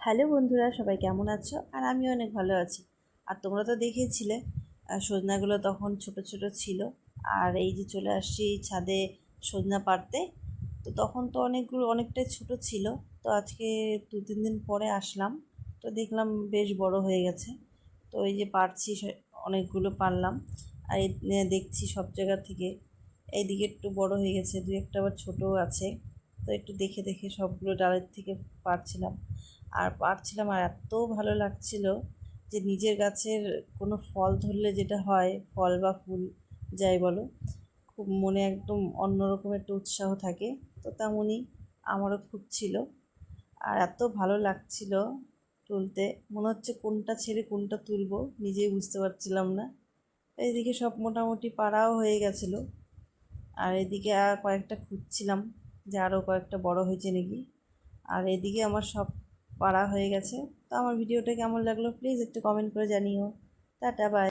Hello বন্ধুরা, সবাই কেমন আছো? আর আমি অনেক ভালো আছি। আর তোমরা তো দেখেছিলে সজনাগুলো তখন ছোট ছোট ছিল। আর এই যে চলে আসছি ছাদে সজনা পাড়তে। তো তখন তো অনেকটাই ছোট ছিল। তো আজকে 2-3 দিন পরে আসলাম। তো দেখলাম বেশ বড় হয়ে গেছে। তো এই যে পারছি, অনেকগুলো পারলাম। আর দেখছি সব জায়গা থেকে এইদিকে একটু বড় হয়ে গেছে, দুই একটা আবার ছোটও আছে। তো একটু দেখে দেখে সবগুলো ডালের থেকে পারছিলাম। আর এত ভালো লাগছিল যে নিজের গাছের কোনো ফল ধরলে যেটা হয়, ফল বা ফুল যাই বলো, খুব মনে একদম অন্যরকম একটা উৎসাহ থাকে। তো তেমনই আমারও খুব ছিল। আর এত ভালো লাগছিল তুলতে, মনে হচ্ছে কোনটা ছেড়ে কোনটা তুলবো নিজেই বুঝতে পারছিলাম না। এইদিকে সব মোটামুটি পাড়াও হয়ে গেছিলো। আর এদিকে আর কয়েকটা খুঁজছিলাম যে আরও কয়েকটা বড় হয়েছে নাকি। আর এদিকে আমার সব পাড়া হয়ে গেছে। তো আমার ভিডিওটা কেমন লাগলো প্লিজ একটু কমেন্ট করে জানিও। Tata, by.